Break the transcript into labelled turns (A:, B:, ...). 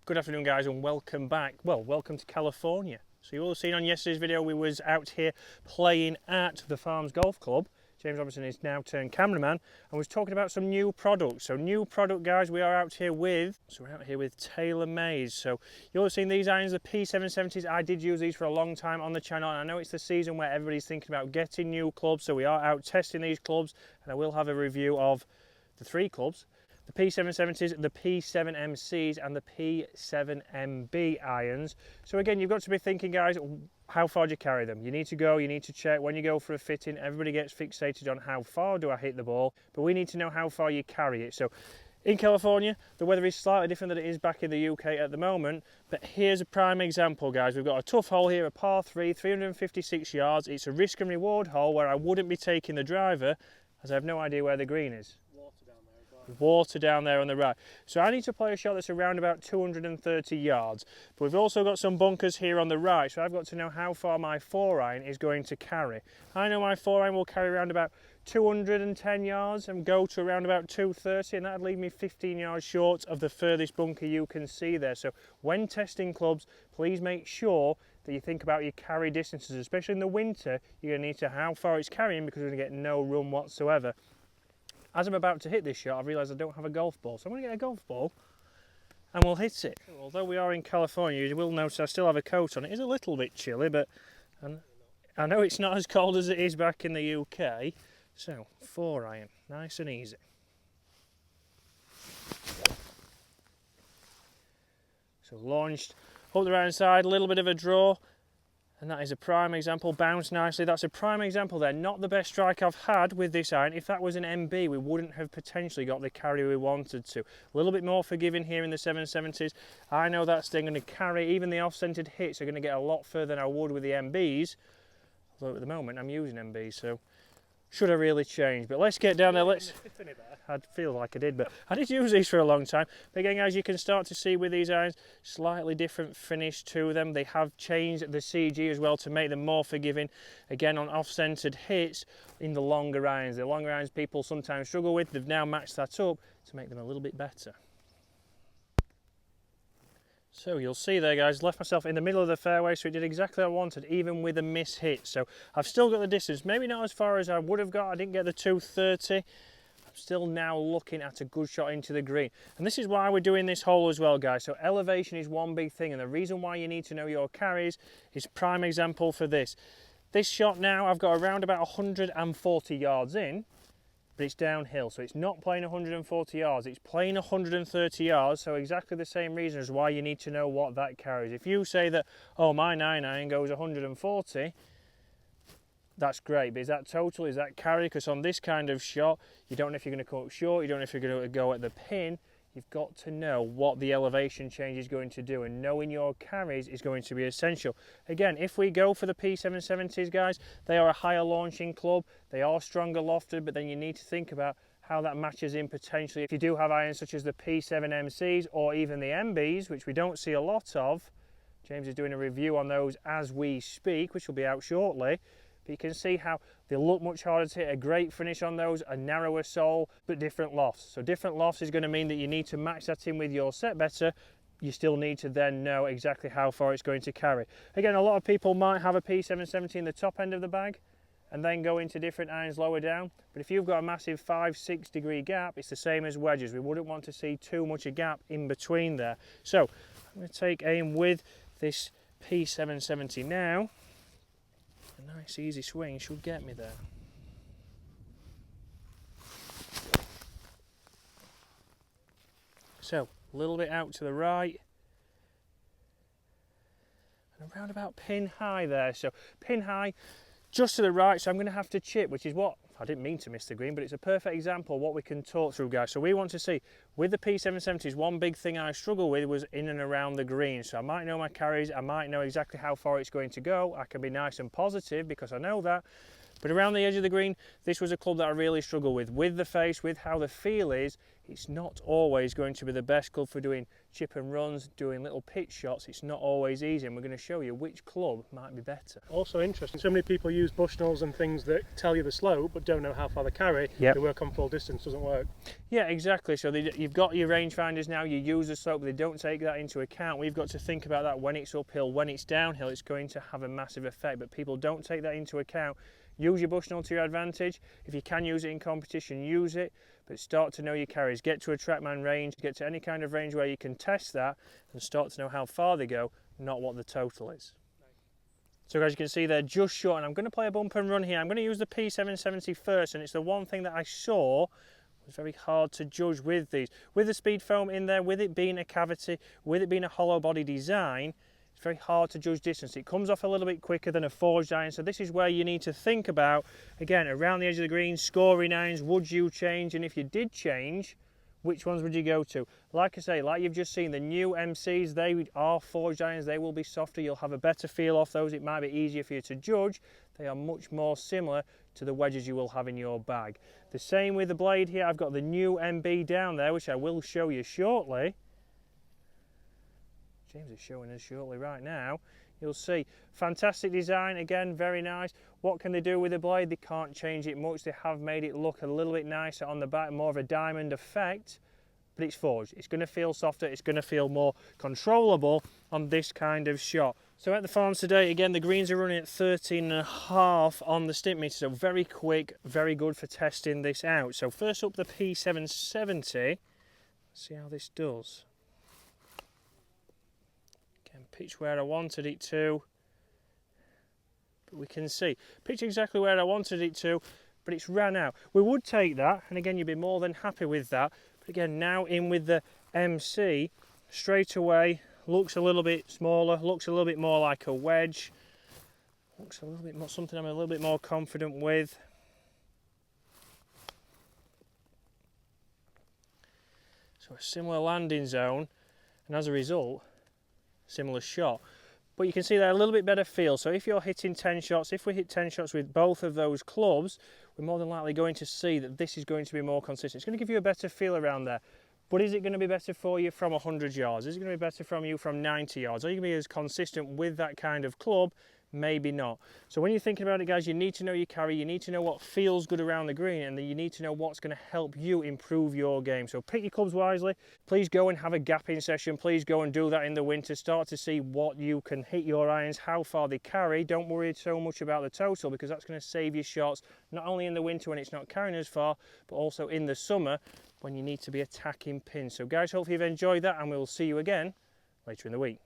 A: Good afternoon guys and welcome back. Well, welcome to California. So you all have seen on yesterday's video we was out here playing at the Farms Golf Club. James Robinson is now turned cameraman and was talking about some new products. So new product guys, we're out here with TAYLORMADE. So you all have seen these irons, the P770's. I did use these for a long time on the channel, and I know it's the season where everybody's thinking about getting new clubs, so we are out testing these clubs, and I will have a review of the three clubs. The P770's, the P7MC's and the P7MB irons. So again, you've got to be thinking guys, how far do you carry them? You need to go, you need to check. When you go for a fitting, everybody gets fixated on how far do I hit the ball, but we need to know how far you carry it. So in California, the weather is slightly different than it is back in the UK at the moment, but here's a prime example guys. We've got a tough hole here, a par 3, 356 yards. It's a risk and reward hole where I wouldn't be taking the driver as I have no idea where the green is. Water down there on the right, so I need to play a shot that's around about 230 yards, but we've also got some bunkers here on the right, so I've got to know how far my 4-iron is going to carry. I know my 4-iron will carry around about 210 yards and go to around about 230, and that'd leave me 15 yards short of the furthest bunker you can see there. So when testing clubs, please make sure that you think about your carry distances, especially in the winter. You're going to need to know how far it's carrying because you're going to get no run whatsoever. As I'm about to hit this shot, I've realised I don't have a golf ball, so I'm going to get a golf ball and we'll hit it. Although we are in California, you will notice I still have a coat on. It is a little bit chilly, but I know it's not as cold as it is back in the UK. So, 4-iron, nice and easy. So launched up the right hand side, a little bit of a draw. And that is a prime example, bounced nicely. That's a prime example there. Not the best strike I've had with this iron. If that was an MB, we wouldn't have potentially got the carry we wanted to. A little bit more forgiving here in the 770s. I know that's still going to carry. Even the off-centered hits are going to get a lot further than I would with the MBs. Although at the moment I'm using MBs, so should I really change? But let's get down there. I feel like I did, but I did use these for a long time. But again, guys, you can start to see with these irons, slightly different finish to them. They have changed the CG as well to make them more forgiving. Again, on off-centered hits in the longer irons. The longer irons people sometimes struggle with. They've now matched that up to make them a little bit better. So you'll see there guys, left myself in the middle of the fairway, so it did exactly what I wanted, even with a miss hit. So I've still got the distance, maybe not as far as I would have got. I didn't get the 230. I'm still now looking at a good shot into the green. And this is why we're doing this hole as well guys. So elevation is one big thing, and the reason why you need to know your carries is prime example for this. This shot now, I've got around about 140 yards in, but it's downhill, so it's not playing 140 yards, it's playing 130 yards, so exactly the same reason as why you need to know what that carries. If you say that, oh, my 9-iron goes 140, that's great, but is that total, is that carry? Because on this kind of shot, you don't know if you're going to come up short, you don't know if you're going to go at the pin. You've got to know what the elevation change is going to do, and knowing your carries is going to be essential. Again, if we go for the P770s, guys, they are a higher launching club. They are stronger lofted, but then you need to think about how that matches in potentially. If you do have irons such as the P7MC's or even the MBs, which we don't see a lot of, James is doing a review on those as we speak, which will be out shortly. But you can see how they look much harder to hit, a great finish on those, a narrower sole, but different lofts. So different lofts is going to mean that you need to match that in with your set better. You still need to then know exactly how far it's going to carry. Again, a lot of people might have a P770 in the top end of the bag and then go into different irons lower down. But if you've got a massive 5-6 degree gap, it's the same as wedges. We wouldn't want to see too much a gap in between there. So I'm going to take aim with this P770 now. A nice easy swing should get me there. So a little bit out to the right and around about pin high there. So pin high just to the right, so I'm going to have to chip, which is what I didn't mean to miss the green, but it's a perfect example of what we can talk through, guys. So we want to see with the P770s, one big thing I struggle with was in and around the green. So I might know my carries, I might know exactly how far it's going to go. I can be nice and positive because I know that. But around the edge of the green, this was a club that I really struggled with. With the face, with how the feel is, it's not always going to be the best club for doing chip and runs, doing little pitch shots. It's not always easy, and we're going to show you which club might be better.
B: Also interesting, so many people use Bushnells and things that tell you the slope but don't know how far they carry.
A: Yep.
B: They work on full distance, doesn't work.
A: Yeah, exactly. So you've got your rangefinders now, you use the slope, but they don't take that into account. We've got to think about that when it's uphill, when it's downhill, it's going to have a massive effect, but people don't take that into account. Use your Bushnell to your advantage. If you can use it in competition, use it, but start to know your carries. Get to a trackman range, get to any kind of range where you can test that and start to know how far they go, not what the total is. So as you can see, they're just short, and I'm going to play a bump and run here. I'm going to use the P770 first, and it's the one thing that I saw was very hard to judge with these. With the speed foam in there, with it being a cavity, with it being a hollow body design, it's very hard to judge distance. It comes off a little bit quicker than a forged iron, so this is where you need to think about, again, around the edge of the green, scoring irons, would you change? And if you did change, which ones would you go to? Like I say, like you've just seen, the new MCs, they are forged irons, they will be softer, you'll have a better feel off those, it might be easier for you to judge. They are much more similar to the wedges you will have in your bag. The same with the blade here, I've got the new MB down there, which I will show you shortly. James is showing us shortly right now. You'll see, fantastic design, again, very nice. What can they do with the blade? They can't change it much. They have made it look a little bit nicer on the back, more of a diamond effect, but it's forged. It's going to feel softer, it's going to feel more controllable on this kind of shot. So at the farms today, again, the greens are running at 13.5 on the stimp meter, so very quick, very good for testing this out. So first up, the P770. Let's see how this does. Pitch where I wanted it to, but we can see pitch exactly where I wanted it to, but it's ran out. We would take that, and again, you'd be more than happy with that, but again, now in with the MC, straight away looks a little bit smaller, looks a little bit more like a wedge, looks a little bit more something I'm a little bit more confident with. So a similar landing zone, and as a result, similar shot, but you can see they're a little bit better feel. So if you're hitting 10 shots, if we hit 10 shots with both of those clubs, we're more than likely going to see that this is going to be more consistent. It's going to give you a better feel around there. But is it going to be better for you from 100 yards? Is it going to be better from you from 90 yards? Are you going to be as consistent with that kind of club? Maybe not. So when you're thinking about it, guys, you need to know your carry, you need to know what feels good around the green, and then you need to know what's going to help you improve your game. So pick your clubs wisely. Please go and have a gapping session. Please go and do that in the winter. Start to see what you can hit your irons, how far they carry. Don't worry so much about the total, because that's going to save you shots, not only in the winter when it's not carrying as far, but also in the summer when you need to be attacking pins. So guys, hopefully you've enjoyed that, and we'll see you again later in the week.